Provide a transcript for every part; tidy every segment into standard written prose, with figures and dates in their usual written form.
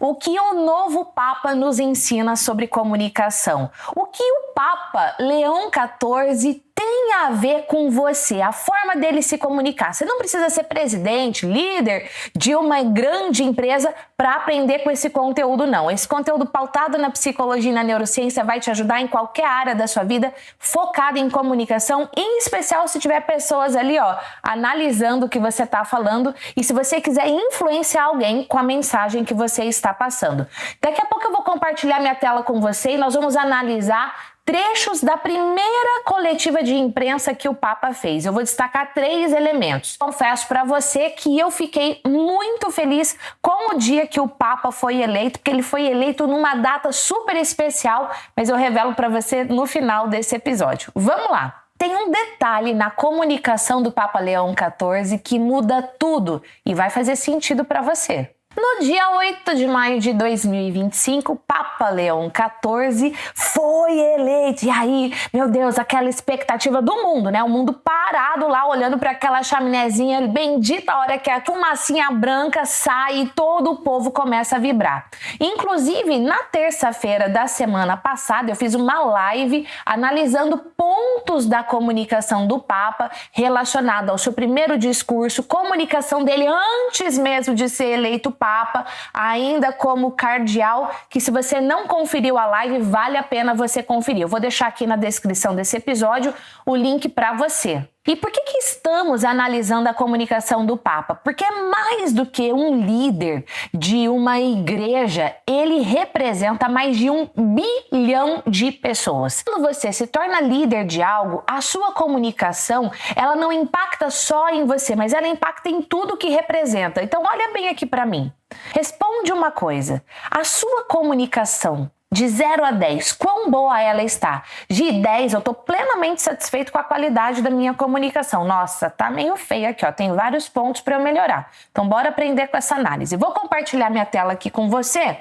O que o novo Papa nos ensina sobre comunicação? O que o Papa Leão XIV tem a ver com você, a forma dele se comunicar? Você não precisa ser presidente, líder de uma grande empresa para aprender com esse conteúdo, não. Esse conteúdo pautado na psicologia e na neurociência vai te ajudar em qualquer área da sua vida, focado em comunicação, em especial se tiver pessoas ali, analisando o que você está falando e se você quiser influenciar alguém com a mensagem que você está passando. Daqui a pouco eu vou compartilhar minha tela com você e nós vamos analisar trechos da primeira coletiva de imprensa que o Papa fez. Eu vou destacar 3 elementos. Confesso para você que eu fiquei muito feliz com o dia que o Papa foi eleito, porque ele foi eleito numa data super especial, mas eu revelo para você no final desse episódio. Vamos lá! Tem um detalhe na comunicação do Papa Leão XIV que muda tudo e vai fazer sentido para você. No dia 8 de maio de 2025, Papa Leão XIV foi eleito. E aí, meu Deus, aquela expectativa do mundo, né? O mundo parado lá, olhando para aquela chaminézinha, bendita a hora que a fumacinha branca sai e todo o povo começa a vibrar. Inclusive, na terça-feira da semana passada, eu fiz uma live analisando pontos da comunicação do Papa relacionado ao seu primeiro discurso, comunicação dele antes mesmo de ser eleito Papa, ainda como cardeal, que se você não conferiu a live, vale a pena você conferir. Eu vou deixar aqui na descrição desse episódio o link para você. E por que estamos analisando a comunicação do Papa? Porque mais do que um líder de uma igreja, ele representa mais de 1 bilhão de pessoas. Quando você se torna líder de algo, a sua comunicação, ela não impacta só em você, mas ela impacta em tudo que representa. Então olha bem aqui para mim. Responde uma coisa. A sua comunicação de 0 a 10, quão boa ela está? De 10, eu tô plenamente satisfeito com a qualidade da minha comunicação. Nossa, tá meio feia aqui, tem vários pontos para eu melhorar. Então, bora aprender com essa análise. Vou compartilhar minha tela aqui com você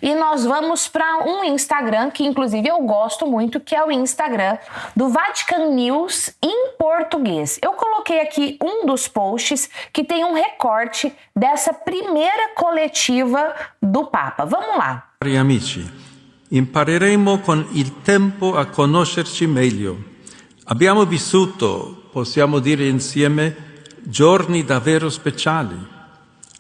e nós vamos para um Instagram que, inclusive, eu gosto muito, que é o Instagram do Vatican News em português. Eu coloquei aqui um dos posts que tem um recorte dessa primeira coletiva do Papa. Vamos lá. Cari amici, impareremo con il tempo a conoscerci meglio. Abbiamo vissuto, possiamo dire insieme, giorni davvero speciali.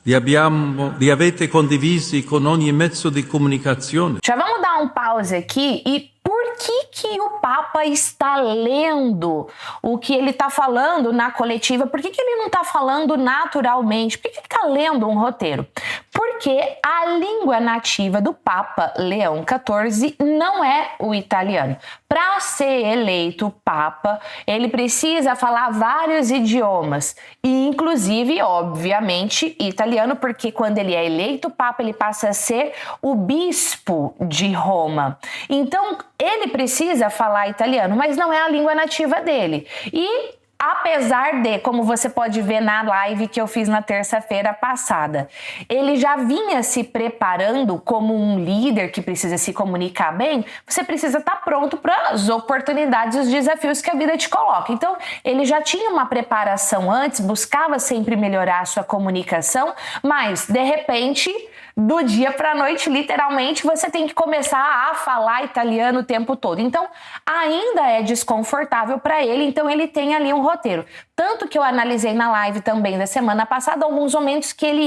Li avete condivisi con ogni mezzo di comunicazione. Já vamos dar um pause aqui e por que o Papa está lendo o que ele está falando na coletiva? Por que ele não está falando naturalmente? Por que ele está lendo um roteiro? Porque a língua nativa do Papa Leão XIV não é o italiano. Para ser eleito Papa, ele precisa falar vários idiomas, e inclusive, obviamente, italiano, porque quando ele é eleito Papa, ele passa a ser o bispo de Roma. Então, ele precisa falar italiano, mas não é a língua nativa dele. E apesar de, como você pode ver na live que eu fiz na terça-feira passada, ele já vinha se preparando como um líder que precisa se comunicar bem, você precisa estar pronto para as oportunidades e os desafios que a vida te coloca. Então, ele já tinha uma preparação antes, buscava sempre melhorar a sua comunicação, mas, de repente, do dia para a noite, literalmente, você tem que começar a falar italiano o tempo todo. Então, ainda é desconfortável para ele, então ele tem ali um roteiro. Tanto que eu analisei na live também da semana passada alguns momentos que ele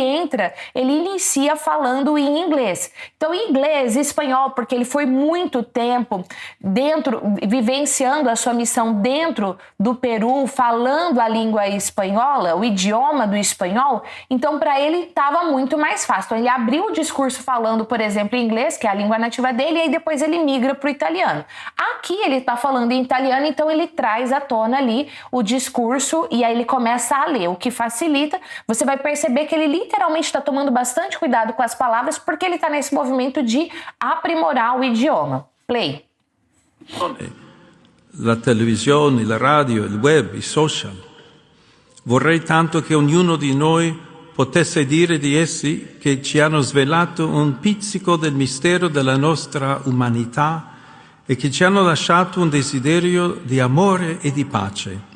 inicia falando em inglês. Então, inglês, espanhol, porque ele foi muito tempo vivenciando a sua missão dentro do Peru, falando a língua espanhola, o idioma do espanhol. Então, para ele, estava muito mais fácil. Então, ele abriu o discurso falando, por exemplo, em inglês, que é a língua nativa dele, e aí depois ele migra para o italiano. Aqui ele está falando em italiano, então ele traz à tona ali o discurso e aí ele começa a ler, o que facilita. Você vai perceber que ele literalmente está tomando bastante cuidado com as palavras porque ele está nesse movimento de aprimorar o idioma. Play. La televisione, la radio, il web, i social. Vorrei tanto che ognuno di noi potesse dire di essi che ci hanno svelato un pizzico del mistero della nostra umanità e che ci hanno lasciato un desiderio di amore e di pace.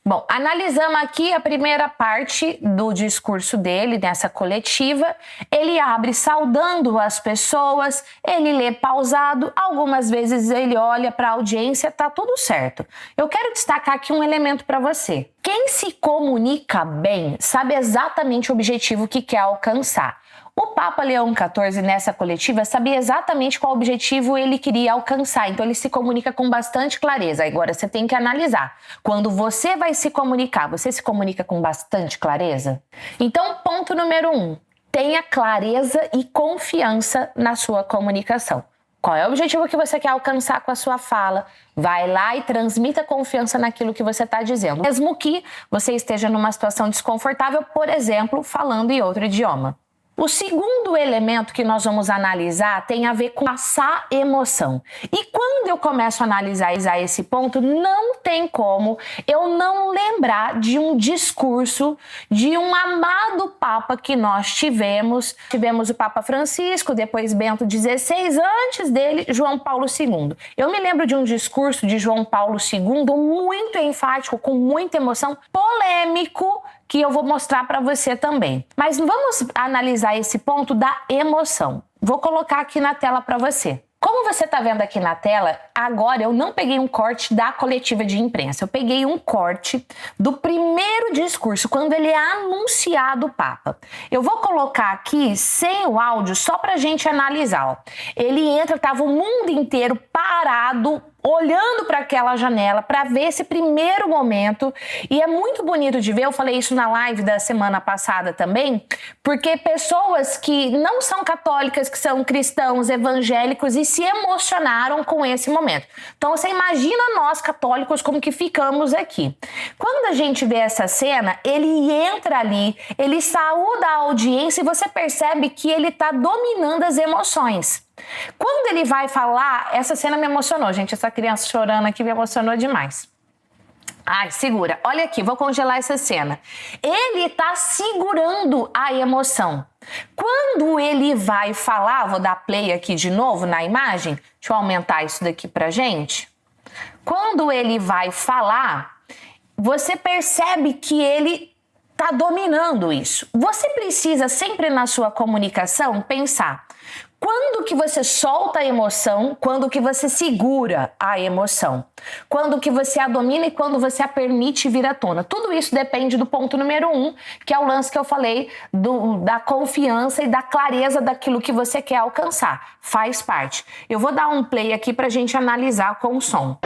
Bom, analisamos aqui a primeira parte do discurso dele, nessa coletiva. Ele abre saudando as pessoas, ele lê pausado, algumas vezes ele olha para a audiência, tá tudo certo. Eu quero destacar aqui um elemento para você. Quem se comunica bem sabe exatamente o objetivo que quer alcançar. O Papa Leão XIV, nessa coletiva, sabia exatamente qual objetivo ele queria alcançar, então ele se comunica com bastante clareza. Agora, você tem que analisar. Quando você vai se comunicar, você se comunica com bastante clareza? Então, ponto número 1, tenha clareza e confiança na sua comunicação. Qual é o objetivo que você quer alcançar com a sua fala? Vai lá e transmita confiança naquilo que você está dizendo, mesmo que você esteja numa situação desconfortável, por exemplo, falando em outro idioma. O segundo elemento que nós vamos analisar tem a ver com passar emoção. E quando eu começo a analisar esse ponto, não tem como eu não lembrar de um discurso de um amado Papa que nós tivemos. Tivemos o Papa Francisco, depois Bento XVI, antes dele, João Paulo II. Eu me lembro de um discurso de João Paulo II muito enfático, com muita emoção, polêmico, que eu vou mostrar para você também. Mas vamos analisar esse ponto da emoção. Vou colocar aqui na tela para você. Como você está vendo aqui na tela, agora eu não peguei um corte da coletiva de imprensa, eu peguei um corte do primeiro discurso, quando ele é anunciado o Papa. Eu vou colocar aqui sem o áudio só para a gente analisar. Ó. Ele entra, estava o mundo inteiro parado, olhando para aquela janela para ver esse primeiro momento, e é muito bonito de ver, eu falei isso na live da semana passada também, porque pessoas que não são católicas, que são cristãos, evangélicos, e se emocionaram com esse momento. Então você imagina nós católicos como que ficamos aqui. Quando a gente vê essa cena, ele entra ali, ele saúda a audiência e você percebe que ele está dominando as emoções. Quando ele vai falar, essa cena me emocionou, gente, essa criança chorando aqui me emocionou demais. Ai, segura, olha aqui, vou congelar essa cena. Ele tá segurando a emoção. Quando ele vai falar, vou dar play aqui de novo na imagem, deixa eu aumentar isso daqui pra gente. Quando ele vai falar, você percebe que ele tá dominando isso. Você precisa sempre na sua comunicação pensar quando que você solta a emoção, quando que você segura a emoção, quando que você a domina e quando você a permite vir à tona. Tudo isso depende do ponto número 1, que é o lance que eu falei da confiança e da clareza daquilo que você quer alcançar. Faz parte. Eu vou dar um play aqui pra gente analisar com o som.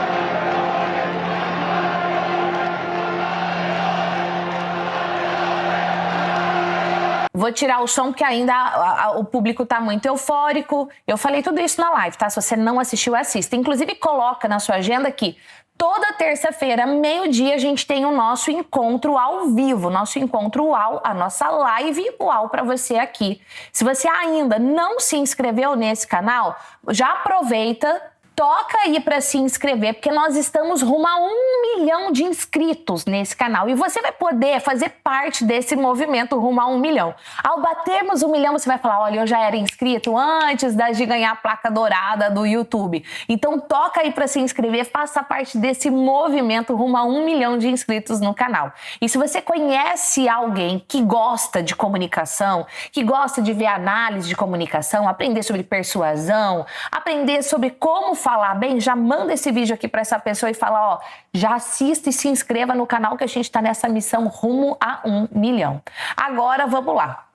Vou tirar o som porque ainda o público tá muito eufórico. Eu falei tudo isso na live, tá? Se você não assistiu, assista. Inclusive, coloca na sua agenda que toda terça-feira, meio-dia, a gente tem o nosso encontro ao vivo, nosso encontro UAU, a nossa live UAU para você aqui. Se você ainda não se inscreveu nesse canal, já aproveita, toca aí para se inscrever, porque nós estamos rumo a 1 milhão de inscritos nesse canal e você vai poder fazer parte desse movimento rumo a 1 milhão. Ao batermos 1 milhão, você vai falar, olha, eu já era inscrito antes de ganhar a placa dourada do YouTube. Então toca aí para se inscrever, faça parte desse movimento rumo a 1 milhão de inscritos no canal. E se você conhece alguém que gosta de comunicação, que gosta de ver análise de comunicação, aprender sobre persuasão, aprender sobre como falar bem, já manda esse vídeo aqui para essa pessoa e fala, ó, já assista e se inscreva no canal que a gente está nessa missão rumo a 1 milhão. Agora vamos lá.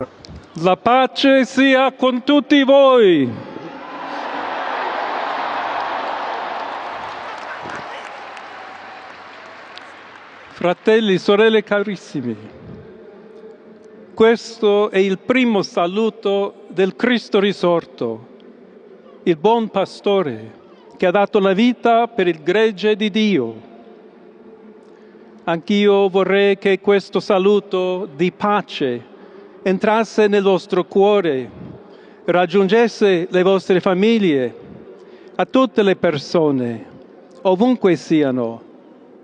La pace sia con tutti voi. Fratelli, sorelle carissimi, questo è il primo saluto del Cristo risorto, il buon pastore che ha dato la vita per il gregge di Dio. Anch'io vorrei che questo saluto di pace entrasse nel vostro cuore, raggiungesse le vostre famiglie, a tutte le persone, ovunque siano,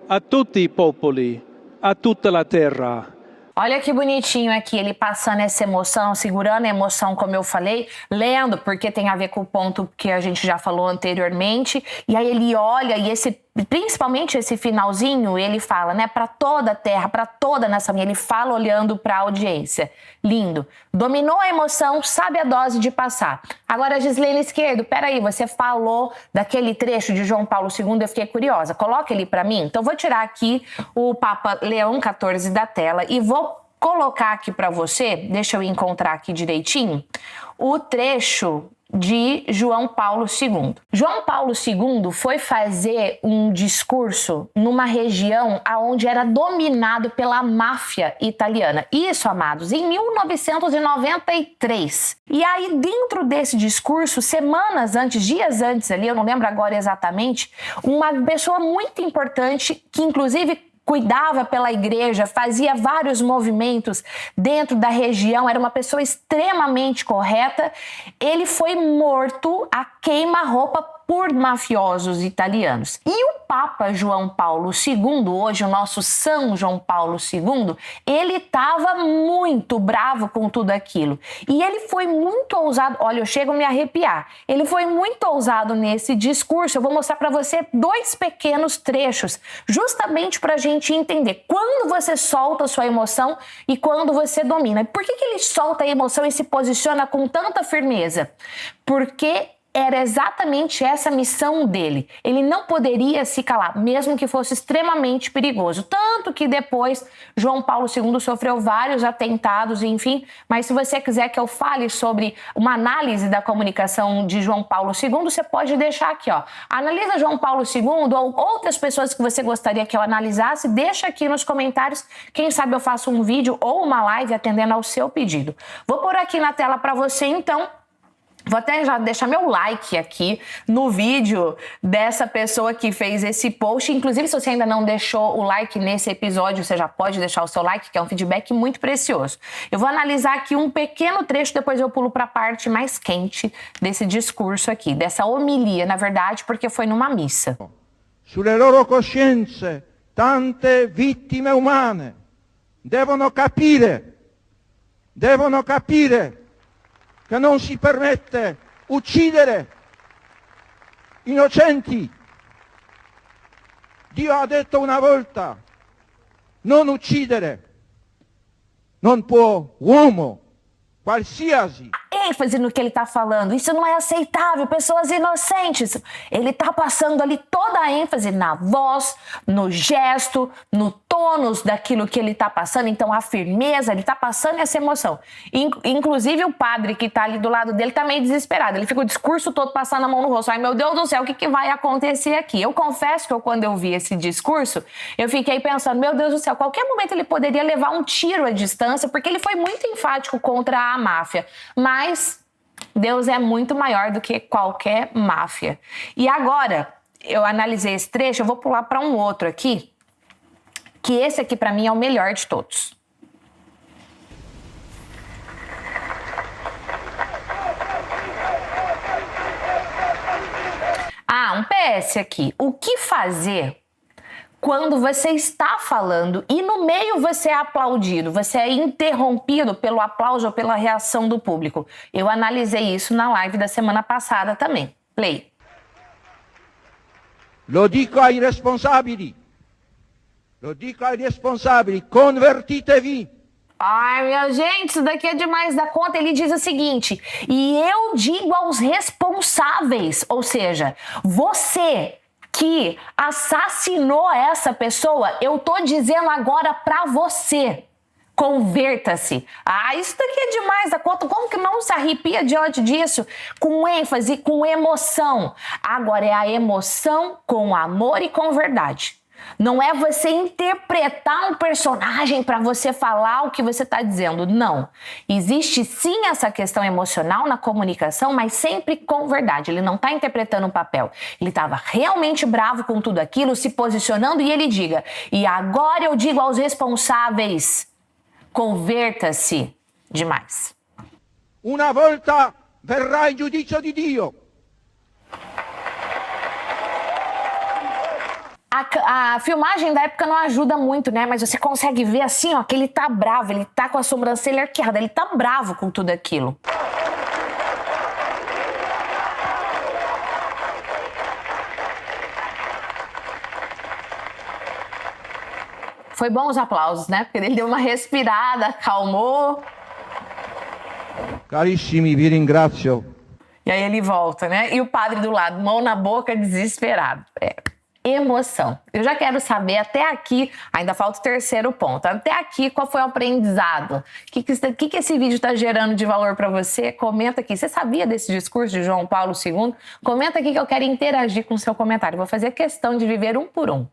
a tutti i popoli, a tutta la terra. Olha que bonitinho aqui, ele passando essa emoção, segurando a emoção, como eu falei, lendo, porque tem a ver com o ponto que a gente já falou anteriormente, e aí ele olha, e esse principalmente esse finalzinho, ele fala, né, para toda a terra, para toda a nação, e ele fala olhando para a audiência. Lindo. Dominou a emoção, sabe a dose de passar. Agora, Gislene Esquerdo, peraí, você falou daquele trecho de João Paulo II, eu fiquei curiosa. Coloca ele para mim. Então, vou tirar aqui o Papa Leão XIV da tela e vou colocar aqui para você, deixa eu encontrar aqui direitinho, o trecho de João Paulo II. João Paulo II foi fazer um discurso numa região onde era dominado pela máfia italiana. Isso, amados, em 1993. E aí, dentro desse discurso, semanas antes, dias antes ali, eu não lembro agora exatamente, uma pessoa muito importante, que inclusive cuidava pela igreja, fazia vários movimentos dentro da região, era uma pessoa extremamente correta. Ele foi morto a queima-roupa por mafiosos italianos. E o Papa João Paulo II, hoje o nosso São João Paulo II, ele estava muito bravo com tudo aquilo. E ele foi muito ousado, olha, eu chego a me arrepiar. Ele foi muito ousado nesse discurso. Eu vou mostrar para você 2 pequenos trechos, justamente para a gente entender quando você solta a sua emoção e quando você domina. Por que ele solta a emoção e se posiciona com tanta firmeza? Porque era exatamente essa a missão dele. Ele não poderia se calar, mesmo que fosse extremamente perigoso. Tanto que depois João Paulo II sofreu vários atentados, enfim. Mas se você quiser que eu fale sobre uma análise da comunicação de João Paulo II, você pode deixar aqui, ó. Analisa João Paulo II ou outras pessoas que você gostaria que eu analisasse, deixa aqui nos comentários. Quem sabe eu faço um vídeo ou uma live atendendo ao seu pedido. Vou pôr aqui na tela para você, então. Vou até já deixar meu like aqui no vídeo dessa pessoa que fez esse post. Inclusive, se você ainda não deixou o like nesse episódio, você já pode deixar o seu like, que é um feedback muito precioso. Eu vou analisar aqui um pequeno trecho, depois eu pulo para a parte mais quente desse discurso aqui, dessa homilia, na verdade, porque foi numa missa. Sulle loro coscienze, tante vittime umane devono capire che non si permette uccidere innocenti. Dio ha detto una volta, non uccidere, non può uomo, qualsiasi. ênfase no que ele está falando. Isso não é aceitável, pessoas inocentes. Ele está passando ali toda a ênfase na voz, no gesto, no tônus daquilo que ele está passando. Então, a firmeza, ele está passando essa emoção. Inclusive, o padre que está ali do lado dele está meio desesperado. Ele fica o discurso todo passando a mão no rosto. Ai, meu Deus do céu, o que vai acontecer aqui? Eu confesso que quando eu vi esse discurso, eu fiquei pensando, meu Deus do céu, qualquer momento ele poderia levar um tiro à distância, porque ele foi muito enfático contra a máfia. Mas Deus é muito maior do que qualquer máfia. E agora, eu analisei esse trecho, eu vou pular para um outro aqui, que esse aqui para mim é o melhor de todos. Um PS aqui. O que fazer quando você está falando e no meio você é aplaudido, você é interrompido pelo aplauso ou pela reação do público? Eu analisei isso na live da semana passada também. Play. Lo dico ai responsabili, convertitevi. Ai, minha gente, isso daqui é demais da conta. Ele diz o seguinte, e eu digo aos responsáveis, ou seja, você que assassinou essa pessoa, eu tô dizendo agora pra você, converta-se. Isso daqui é demais da conta. Como que não se arrepia diante disso? Com ênfase, com emoção. Agora é a emoção com amor e com verdade. Não é você interpretar um personagem para você falar o que você está dizendo. Não. Existe sim essa questão emocional na comunicação, mas sempre com verdade. Ele não está interpretando um papel. Ele estava realmente bravo com tudo aquilo, se posicionando, e ele diga, e agora eu digo aos responsáveis, converta-se. Demais. Una volta verrà il giudizio di Dio. A filmagem da época não ajuda muito, né? Mas você consegue ver assim, ó, que ele tá bravo, ele tá com a sobrancelha arqueada, ele tá bravo com tudo aquilo. Foi bom os aplausos, né? Porque ele deu uma respirada, acalmou. Carissimi, vi ringrazio. E aí ele volta, né? E o padre do lado, mão na boca, desesperado. Emoção. Eu já quero saber até aqui, ainda falta o terceiro ponto, até aqui qual foi o aprendizado? O que esse vídeo está gerando de valor para você? Comenta aqui. Você sabia desse discurso de João Paulo II? Comenta aqui que eu quero interagir com o seu comentário. Vou fazer questão de viver um por um.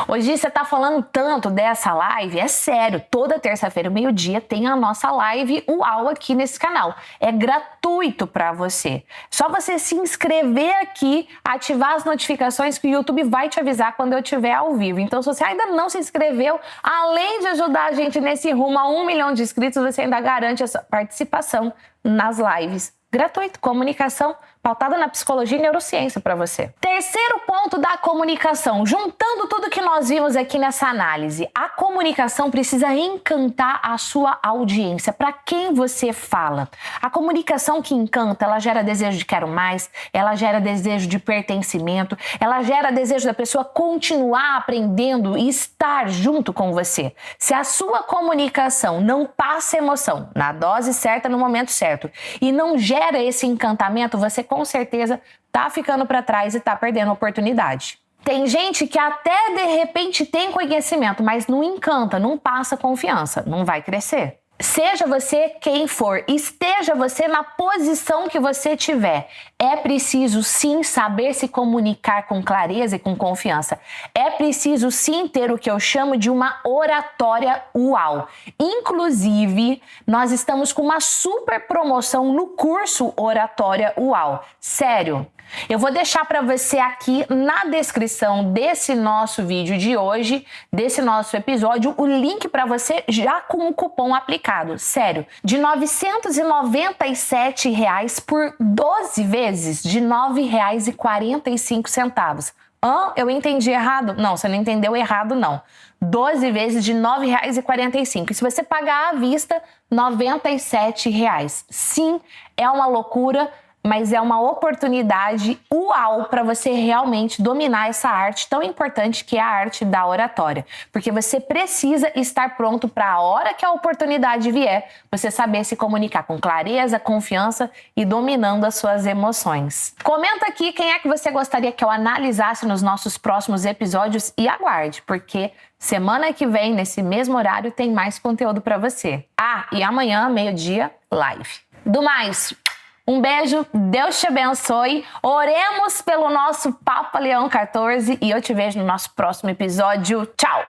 Hoje você tá falando tanto dessa live, é sério, toda terça-feira, meio-dia, tem a nossa live UAU aqui nesse canal. É gratuito para você. Só você se inscrever aqui, ativar as notificações que o YouTube vai te avisar quando eu estiver ao vivo. Então, se você ainda não se inscreveu, além de ajudar a gente nesse rumo a 1 milhão de inscritos, você ainda garante essa participação nas lives. Gratuito, comunicação pautada na psicologia e neurociência para você. Terceiro ponto da comunicação, juntando tudo que nós vimos aqui nessa análise, a comunicação precisa encantar a sua audiência, para quem você fala. A comunicação que encanta, ela gera desejo de quero mais, ela gera desejo de pertencimento, ela gera desejo da pessoa continuar aprendendo e estar junto com você. Se a sua comunicação não passa emoção na dose certa, no momento certo, e não gera esse encantamento, você com certeza tá ficando para trás e tá perdendo a oportunidade. Tem gente que até de repente tem conhecimento, mas não encanta, não passa confiança, não vai crescer. Seja você quem for, esteja você na posição que você tiver, é preciso sim saber se comunicar com clareza e com confiança. É preciso sim ter o que eu chamo de uma oratória UAU. Inclusive, nós estamos com uma super promoção no curso Oratória UAU. Sério. Eu vou deixar para você aqui na descrição desse nosso vídeo de hoje, desse nosso episódio, o link para você já com o cupom aplicado. Sério, de R$ 997 por 12 vezes de R$ 9,45. Eu entendi errado? Não, você não entendeu errado, não. 12 vezes de R$ 9,45. E se você pagar à vista, R$ 97. Sim, é uma loucura, mas é uma oportunidade uau para você realmente dominar essa arte tão importante que é a arte da oratória. Porque você precisa estar pronto para a hora que a oportunidade vier, você saber se comunicar com clareza, confiança e dominando as suas emoções. Comenta aqui quem é que você gostaria que eu analisasse nos nossos próximos episódios e aguarde, porque semana que vem, nesse mesmo horário, tem mais conteúdo para você. E amanhã, meio-dia, live. Do mais, um beijo, Deus te abençoe, oremos pelo nosso Papa Leão XIV e eu te vejo no nosso próximo episódio. Tchau!